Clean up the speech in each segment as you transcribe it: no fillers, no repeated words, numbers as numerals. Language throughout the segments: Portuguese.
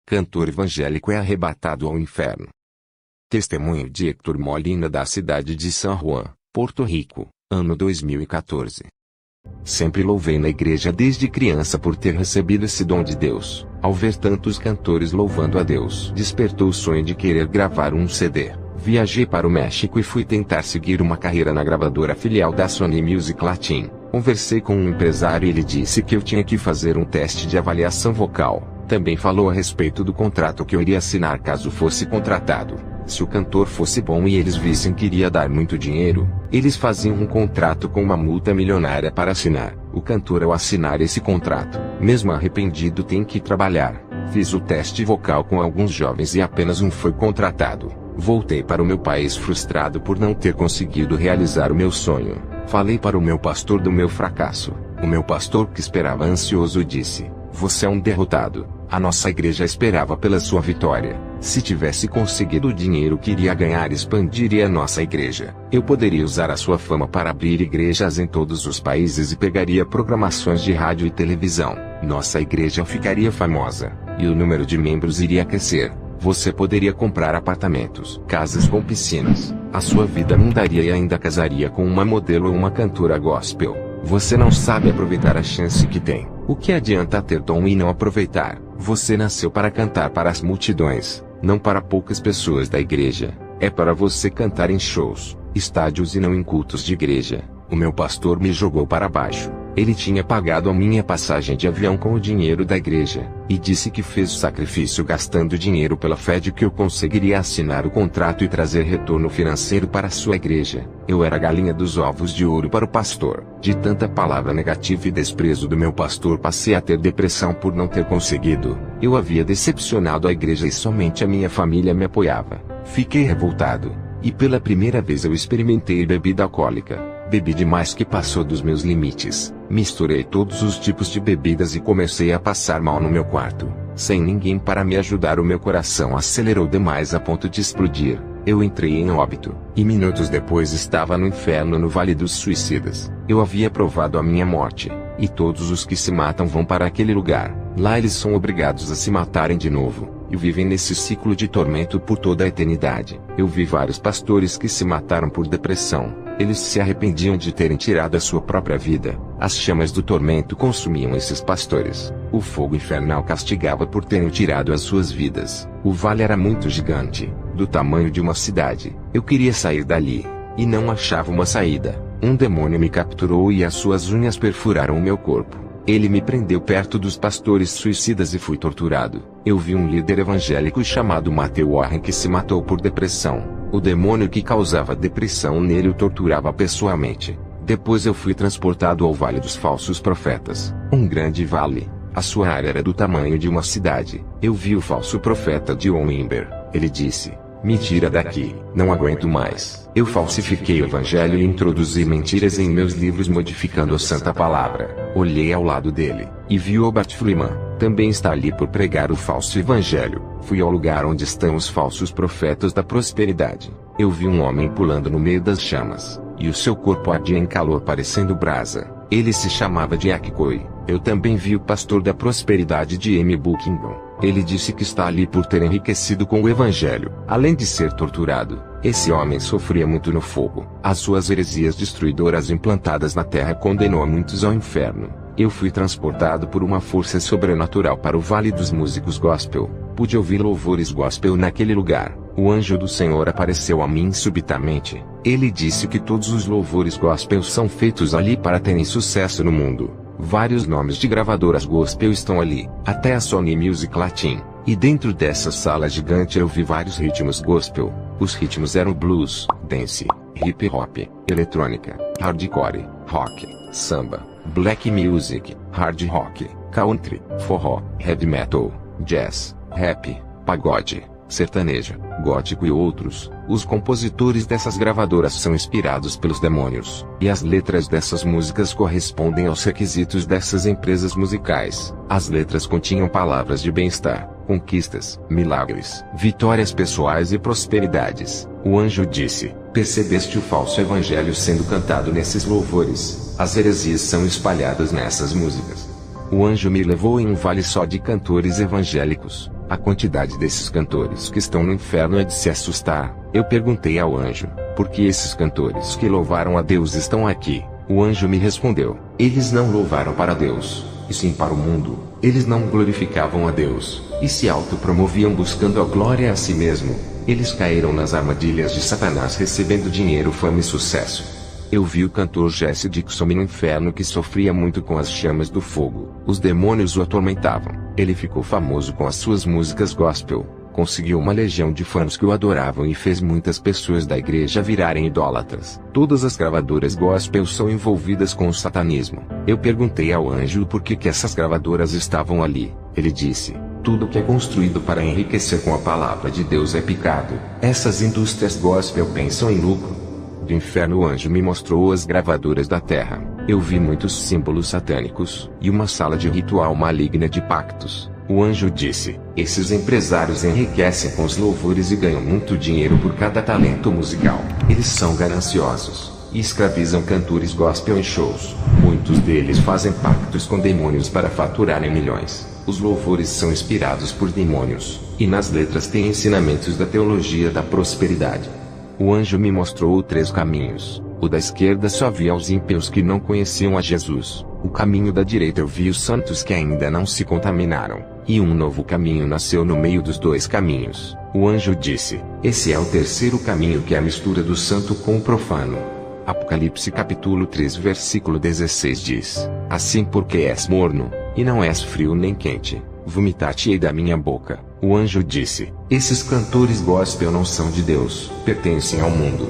Cantor evangélico é arrebatado ao inferno. Testemunho de Hector Molina da cidade de San Juan, Porto Rico, ano 2014. Sempre louvei na igreja desde criança por ter recebido esse dom de Deus. Ao ver tantos cantores louvando a Deus, despertou o sonho de querer gravar um CD. Viajei para o México e fui tentar seguir uma carreira na gravadora filial da Sony Music Latin. Conversei com um empresário e ele disse que eu tinha que fazer um teste de avaliação vocal. Também falou a respeito do contrato que eu iria assinar caso fosse contratado. Se o cantor fosse bom e eles vissem que iria dar muito dinheiro, eles faziam um contrato com uma multa milionária para assinar. O cantor, ao assinar esse contrato, mesmo arrependido, tem que trabalhar. Fiz o teste vocal com alguns jovens e apenas um foi contratado. Voltei para o meu país frustrado por não ter conseguido realizar o meu sonho. Falei para o meu pastor do meu fracasso. O meu pastor, que esperava ansioso, disse: "Você é um derrotado. A nossa igreja esperava pela sua vitória. Se tivesse conseguido o dinheiro que iria ganhar, expandiria a nossa igreja. Eu poderia usar a sua fama para abrir igrejas em todos os países e pegaria programações de rádio e televisão. Nossa igreja ficaria famosa, e o número de membros iria crescer. Você poderia comprar apartamentos, casas com piscinas. A sua vida mudaria e ainda casaria com uma modelo ou uma cantora gospel. Você não sabe aproveitar a chance que tem. O que adianta ter dom e não aproveitar? Você nasceu para cantar para as multidões, não para poucas pessoas da igreja. É para você cantar em shows, estádios e não em cultos de igreja." O meu pastor me jogou para baixo. Ele tinha pagado a minha passagem de avião com o dinheiro da igreja, e disse que fez o sacrifício gastando dinheiro pela fé de que eu conseguiria assinar o contrato e trazer retorno financeiro para a sua igreja. Eu era a galinha dos ovos de ouro para o pastor. De tanta palavra negativa e desprezo do meu pastor, passei a ter depressão por não ter conseguido. Eu havia decepcionado a igreja e somente a minha família me apoiava. Fiquei revoltado, e pela primeira vez eu experimentei bebida alcoólica. Bebi demais, que passou dos meus limites. Misturei todos os tipos de bebidas e comecei a passar mal no meu quarto. Sem ninguém para me ajudar, o meu coração acelerou demais a ponto de explodir. Eu entrei em óbito, e minutos depois estava no inferno, no Vale dos Suicidas. Eu havia provado a minha morte, e todos os que se matam vão para aquele lugar. Lá eles são obrigados a se matarem de novo, e vivem nesse ciclo de tormento por toda a eternidade. Eu vi vários pastores que se mataram por depressão. Eles se arrependiam de terem tirado a sua própria vida. As chamas do tormento consumiam esses pastores. O fogo infernal castigava por terem tirado as suas vidas. O vale era muito gigante, do tamanho de uma cidade. Eu queria sair dali, e não achava uma saída. Um demônio me capturou e as suas unhas perfuraram o meu corpo. Ele me prendeu perto dos pastores suicidas e fui torturado. Eu vi um líder evangélico chamado Matthew Warren que se matou por depressão. O demônio que causava depressão nele o torturava pessoalmente. Depois eu fui transportado ao Vale dos Falsos Profetas, um grande vale. A sua área era do tamanho de uma cidade. Eu vi o falso profeta John Wimber. Ele disse: "Me tira daqui, não aguento mais." Eu falsifiquei o evangelho e introduzi mentiras em meus livros modificando a santa palavra. Olhei ao lado dele, e vi o Bart Freeman. Também está ali por pregar o falso evangelho. Fui ao lugar onde estão os falsos profetas da prosperidade. Eu vi um homem pulando no meio das chamas, e o seu corpo ardia em calor parecendo brasa. Ele se chamava Jack Coy. Eu também vi o pastor da prosperidade de M. Buckingham. Ele disse que está ali por ter enriquecido com o evangelho, além de ser torturado. Esse homem sofria muito no fogo. As suas heresias destruidoras implantadas na terra condenou a muitos ao inferno. Eu fui transportado por uma força sobrenatural para o Vale dos Músicos Gospel. Pude ouvir louvores gospel naquele lugar. O anjo do Senhor apareceu a mim subitamente. Ele disse que todos os louvores gospel são feitos ali para terem sucesso no mundo. Vários nomes de gravadoras gospel estão ali, até a Sony Music Latin. E dentro dessa sala gigante eu vi vários ritmos gospel. Os ritmos eram blues, dance, hip hop, eletrônica, hardcore, rock, samba, black music, hard rock, country, forró, heavy metal, jazz, rap, pagode, sertanejo, gótico e outros. Os compositores dessas gravadoras são inspirados pelos demônios, e as letras dessas músicas correspondem aos requisitos dessas empresas musicais. As letras continham palavras de bem-estar, conquistas, milagres, vitórias pessoais e prosperidades. O anjo disse: "Percebeste o falso evangelho sendo cantado nesses louvores? As heresias são espalhadas nessas músicas." O anjo me levou em um vale só de cantores evangélicos. A quantidade desses cantores que estão no inferno é de se assustar. Eu perguntei ao anjo, por que esses cantores que louvaram a Deus estão aqui? O anjo me respondeu, eles não louvaram para Deus, e sim para o mundo. Eles não glorificavam a Deus, e se autopromoviam buscando a glória a si mesmo. Eles caíram nas armadilhas de Satanás recebendo dinheiro, fama e sucesso. Eu vi o cantor Jesse Dixon no inferno que sofria muito com as chamas do fogo. Os demônios o atormentavam. Ele ficou famoso com as suas músicas gospel. Conseguiu uma legião de fãs que o adoravam e fez muitas pessoas da igreja virarem idólatras. Todas as gravadoras gospel são envolvidas com o satanismo. Eu perguntei ao anjo por que essas gravadoras estavam ali. Ele disse, tudo que é construído para enriquecer com a palavra de Deus é pecado. Essas indústrias gospel pensam em lucro. Do inferno o anjo me mostrou as gravadoras da terra. Eu vi muitos símbolos satânicos, e uma sala de ritual maligna de pactos. O anjo disse, esses empresários enriquecem com os louvores e ganham muito dinheiro por cada talento musical. Eles são gananciosos, e escravizam cantores gospel em shows. Muitos deles fazem pactos com demônios para faturarem milhões. Os louvores são inspirados por demônios, e nas letras tem ensinamentos da teologia da prosperidade. O anjo me mostrou 3 caminhos. O da esquerda só via os ímpios que não conheciam a Jesus. O caminho da direita eu vi os santos que ainda não se contaminaram. E um novo caminho nasceu no meio dos 2 caminhos. O anjo disse, esse é o terceiro caminho, que é a mistura do santo com o profano. Apocalipse capítulo 3 versículo 16 diz, assim porque és morno, e não és frio nem quente, vomitar-te-ei da minha boca. O anjo disse, esses cantores gospel não são de Deus, pertencem ao mundo.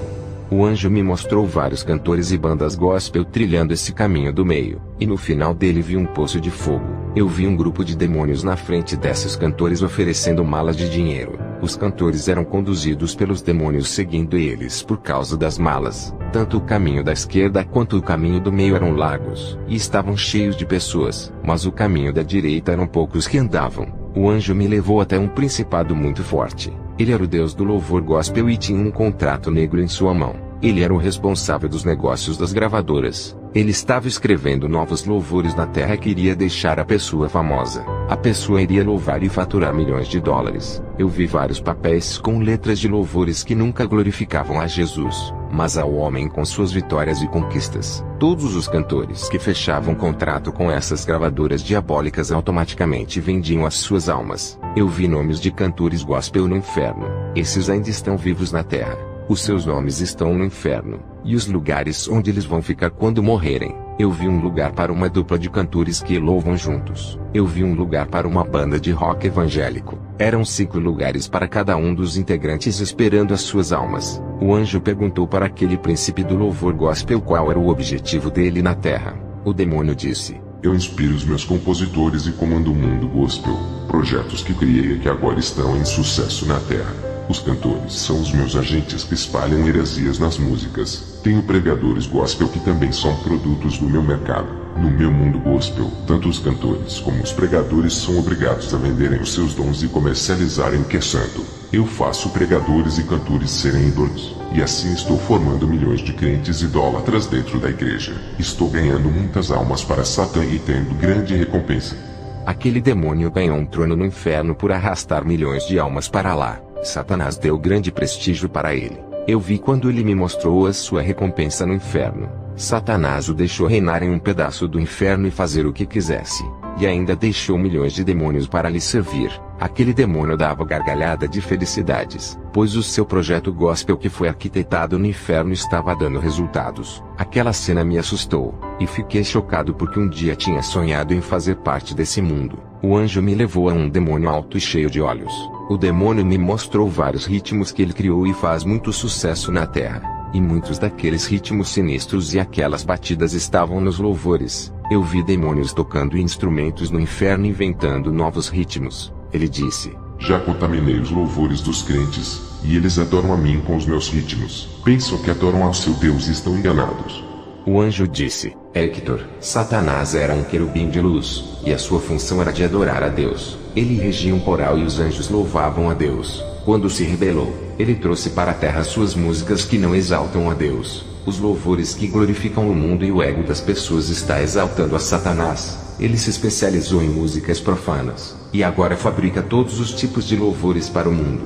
O anjo me mostrou vários cantores e bandas gospel trilhando esse caminho do meio, e no final dele vi um poço de fogo. Eu vi um grupo de demônios na frente desses cantores oferecendo malas de dinheiro. Os cantores eram conduzidos pelos demônios seguindo eles por causa das malas. Tanto o caminho da esquerda quanto o caminho do meio eram largos, e estavam cheios de pessoas, mas o caminho da direita eram poucos que andavam. O anjo me levou até um principado muito forte. Ele era o deus do louvor gospel e tinha um contrato negro em sua mão. Ele era o responsável dos negócios das gravadoras. Ele estava escrevendo novos louvores na terra e queria deixar a pessoa famosa. A pessoa iria louvar e faturar milhões de dólares. Eu vi vários papéis com letras de louvores que nunca glorificavam a Jesus, mas ao homem com suas vitórias e conquistas. Todos os cantores que fechavam contrato com essas gravadoras diabólicas automaticamente vendiam as suas almas. Eu vi nomes de cantores gospel no inferno. Esses ainda estão vivos na terra. Os seus nomes estão no inferno, e os lugares onde eles vão ficar quando morrerem. Eu vi um lugar para uma dupla de cantores que louvam juntos. Eu vi um lugar para uma banda de rock evangélico. Eram 5 lugares para cada um dos integrantes esperando as suas almas. O anjo perguntou para aquele príncipe do louvor gospel qual era o objetivo dele na terra. O demônio disse, eu inspiro os meus compositores e comando o mundo gospel, projetos que criei e que agora estão em sucesso na terra. Os cantores são os meus agentes que espalham heresias nas músicas. Tenho pregadores gospel que também são produtos do meu mercado. No meu mundo gospel, tanto os cantores como os pregadores são obrigados a venderem os seus dons e comercializarem o que é santo. Eu faço pregadores e cantores serem ídolos, e assim estou formando milhões de crentes idólatras dentro da igreja. Estou ganhando muitas almas para Satã e tendo grande recompensa. Aquele demônio ganhou um trono no inferno por arrastar milhões de almas para lá. Satanás deu grande prestígio para ele. Eu vi quando ele me mostrou a sua recompensa no inferno. Satanás o deixou reinar em um pedaço do inferno e fazer o que quisesse. E ainda deixou milhões de demônios para lhe servir. Aquele demônio dava gargalhada de felicidades, pois o seu projeto gospel que foi arquitetado no inferno estava dando resultados. Aquela cena me assustou, e fiquei chocado porque um dia tinha sonhado em fazer parte desse mundo. O anjo me levou a um demônio alto e cheio de olhos. O demônio me mostrou vários ritmos que ele criou e faz muito sucesso na terra. E muitos daqueles ritmos sinistros e aquelas batidas estavam nos louvores. Eu vi demônios tocando instrumentos no inferno inventando novos ritmos. Ele disse, já contaminei os louvores dos crentes, e eles adoram a mim com os meus ritmos. Pensam que adoram ao seu Deus e estão enganados. O anjo disse, Hector, Satanás era um querubim de luz, e a sua função era de adorar a Deus. Ele regia um coral e os anjos louvavam a Deus. Quando se rebelou, ele trouxe para a terra suas músicas que não exaltam a Deus. Os louvores que glorificam o mundo e o ego das pessoas está exaltando a Satanás. Ele se especializou em músicas profanas. e agora fabrica todos os tipos de louvores para o mundo.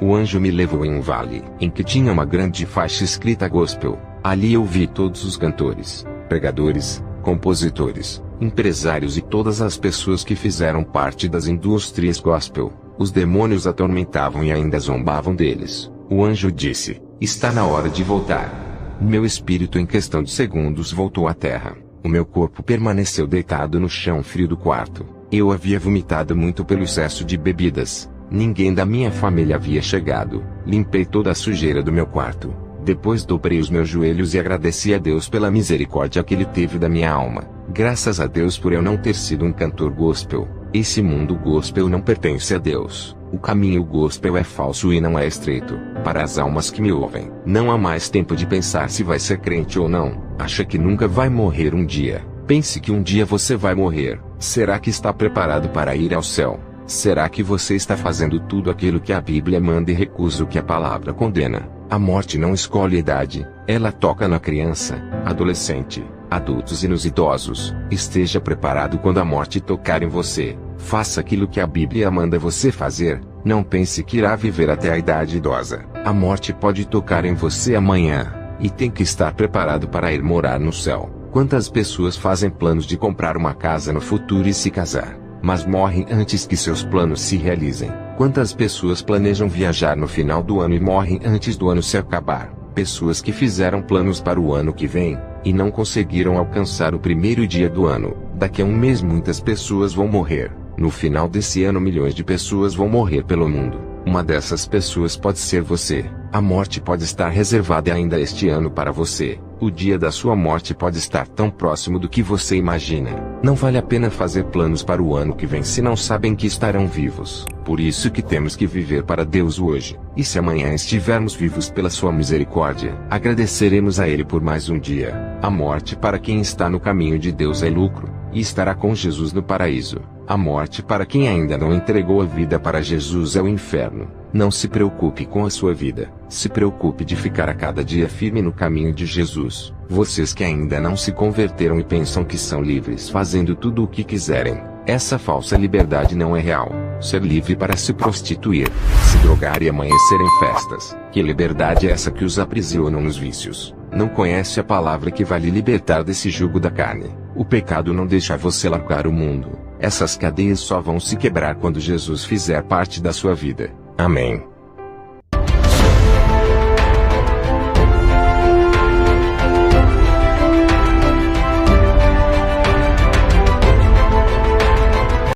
O anjo me levou em um vale, em que tinha uma grande faixa escrita gospel. Ali eu vi todos os cantores, pregadores, compositores, empresários e todas as pessoas que fizeram parte das indústrias gospel. Os demônios atormentavam e ainda zombavam deles. O anjo disse: está na hora de voltar. O meu espírito em questão de segundos voltou à terra. O meu corpo permaneceu deitado no chão frio do quarto. Eu havia vomitado muito pelo excesso de bebidas. Ninguém da minha família havia chegado. Limpei toda a sujeira do meu quarto. Depois dobrei os meus joelhos e agradeci a Deus pela misericórdia que Ele teve da minha alma. Graças a Deus por eu não ter sido um cantor gospel. Esse mundo gospel não pertence a Deus. O caminho gospel é falso e não é estreito. Para as almas que me ouvem, não há mais tempo de pensar se vai ser crente ou não. Acha que nunca vai morrer um dia. Pense que um dia você vai morrer. Será que está preparado para ir ao céu? Será que você está fazendo tudo aquilo que a Bíblia manda e recusa o que a palavra condena? A morte não escolhe idade, ela toca na criança, adolescente, adultos e nos idosos. Esteja preparado quando a morte tocar em você. Faça aquilo que a Bíblia manda você fazer. Não pense que irá viver até a idade idosa. A morte pode tocar em você amanhã, e tem que estar preparado para ir morar no céu. Quantas pessoas fazem planos de comprar uma casa no futuro e se casar, mas morrem antes que seus planos se realizem? Quantas pessoas planejam viajar no final do ano e morrem antes do ano se acabar? Pessoas que fizeram planos para o ano que vem, e não conseguiram alcançar o primeiro dia do ano. Daqui a um mês muitas pessoas vão morrer. No final desse ano milhões de pessoas vão morrer pelo mundo. Uma dessas pessoas pode ser você. A morte pode estar reservada ainda este ano para você. O dia da sua morte pode estar tão próximo do que você imagina. Não vale a pena fazer planos para o ano que vem se não sabem que estarão vivos. Por isso que temos que viver para Deus hoje. E se amanhã estivermos vivos pela sua misericórdia, agradeceremos a Ele por mais um dia. A morte para quem está no caminho de Deus é lucro, e estará com Jesus no paraíso. A morte para quem ainda não entregou a vida para Jesus é o inferno. Não se preocupe com a sua vida. Se preocupe de ficar a cada dia firme no caminho de Jesus. Vocês que ainda não se converteram e pensam que são livres fazendo tudo o que quiserem, essa falsa liberdade não é real. Ser livre para se prostituir, se drogar e amanhecer em festas. Que liberdade é essa que os aprisionam nos vícios? Não conhece a palavra que vai lhe libertar desse jugo da carne. O pecado não deixa você largar o mundo. Essas cadeias só vão se quebrar quando Jesus fizer parte da sua vida. Amém.